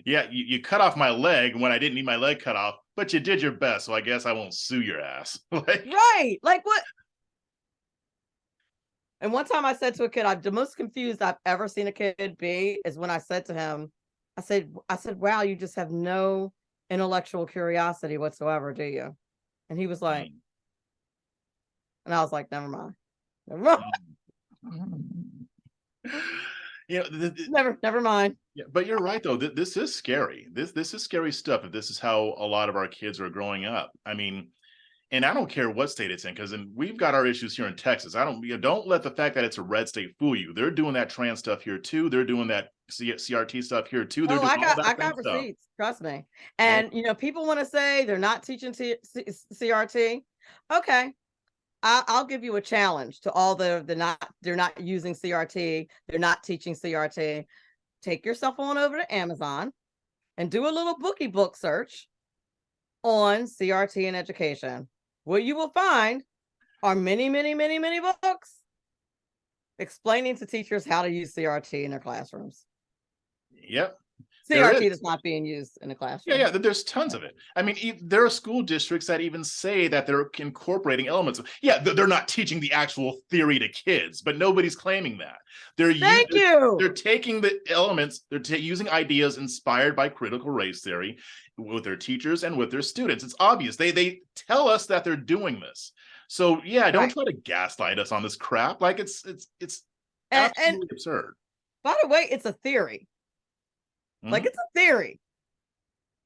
Yeah, you cut off my leg when I didn't need my leg cut off, but you did your best, so I guess I won't sue your ass. Right. Like what? And one time I said to a kid, the most confused I've ever seen a kid be is when I said to him, I said, wow, you just have no intellectual curiosity whatsoever, do you? And he was like, and I was like, never mind. Never mind. Never mind. Yeah, but you're right though. This is scary. This is scary stuff. If this is how a lot of our kids are growing up, I mean, and I don't care what state it's in, because we've got our issues here in Texas. Don't let the fact that it's a red state fool you. They're doing that trans stuff here too. They're doing that CRT stuff here too. They're doing all that I got receipts. Stuff. Trust me. And people want to say they're not teaching CRT. Okay. I'll give you a challenge to all they're not using CRT. They're not teaching CRT. Take your cell phone over to Amazon and do a little bookie book search on CRT and education. What you will find are many, many, many, many books explaining to teachers how to use CRT in their classrooms. Yep. CRT is not being used in the classroom. Yeah, there's tons of it. I mean, there are school districts that even say that they're incorporating elements of, they're not teaching the actual theory to kids, but nobody's claiming that. They're taking the elements, they're using ideas inspired by critical race theory with their teachers and with their students. It's obvious. They tell us that they're doing this. So don't try to gaslight us on this crap. Like it's absolutely absurd. By the way, it's a theory. Like, it's a theory.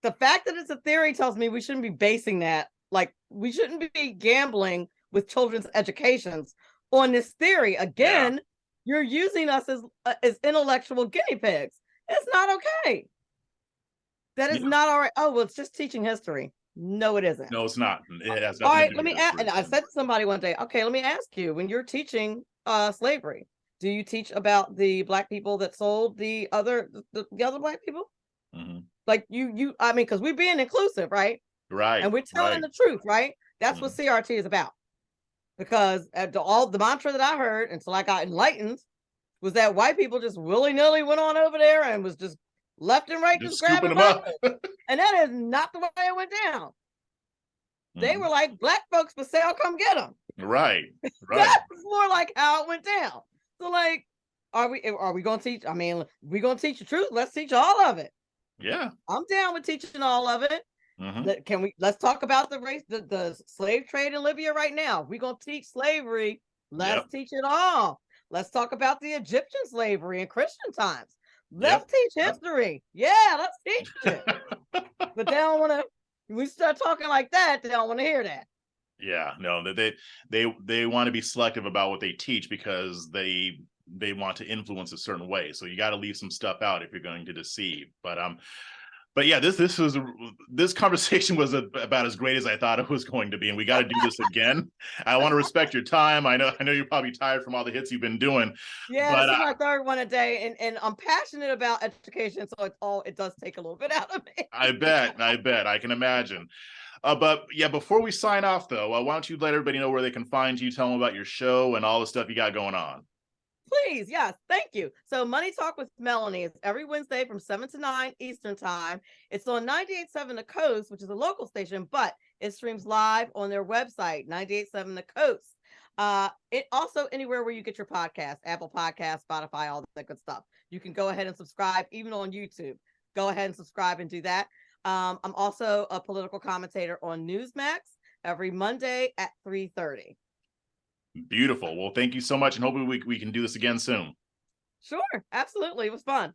The fact that it's a theory tells me we shouldn't be basing that. Like, we shouldn't be gambling with children's educations on this theory. Again, you're using us as intellectual guinea pigs. It's not okay. That is not all right. Oh, well, it's just teaching history. No, it isn't. No, it's not. It has all right, let me ask. And I said to somebody one day, okay, let me ask you, when you're teaching slavery, do you teach about the Black people that sold the other Black people? Like I mean, because we're being inclusive, right? Right. And we're telling the truth, right? That's what CRT is about. Because all the mantra that I heard until I got enlightened was that white people just willy-nilly went on over there and was just left and right just grabbing them up. And that is not the way it went down. They were like, Black folks for sale, come get them. Right. That's more like how it went down. So, like, are we going to teach? I mean, we're going to teach the truth. Let's teach all of it. Yeah, I'm down with teaching all of it. Let's talk about the race, the slave trade in Libya right now. We're going to teach slavery. Let's teach it all. Let's talk about the Egyptian slavery in Christian times. Let's teach history. Yeah, let's teach it. But they don't want to. We start talking like that, they don't want to hear that. Yeah, no, they want to be selective about what they teach because they want to influence a certain way. So you got to leave some stuff out if you're going to deceive. But yeah, this conversation was about as great as I thought it was going to be, and we got to do this again. I want to respect your time. I know you're probably tired from all the hits you've been doing. Yeah, but, this is my third one a day, and I'm passionate about education, so it does take a little bit out of me. I bet I can imagine. But yeah, before we sign off, though, why don't you let everybody know where they can find you, tell them about your show and all the stuff you got going on. Please, yes, thank you. So Money Talk with Melanie is every Wednesday from 7 to 9 Eastern Time. It's on 98.7 The Coast, which is a local station, but it streams live on their website, 98.7 The Coast. It also anywhere where you get your podcast, Apple Podcasts, Spotify, all that good stuff. You can go ahead and subscribe, even on YouTube. Go ahead and subscribe and do that. I'm also a political commentator on Newsmax every Monday at 3:30. Beautiful. Well, thank you so much, and hopefully we can do this again soon. Sure, absolutely. It was fun.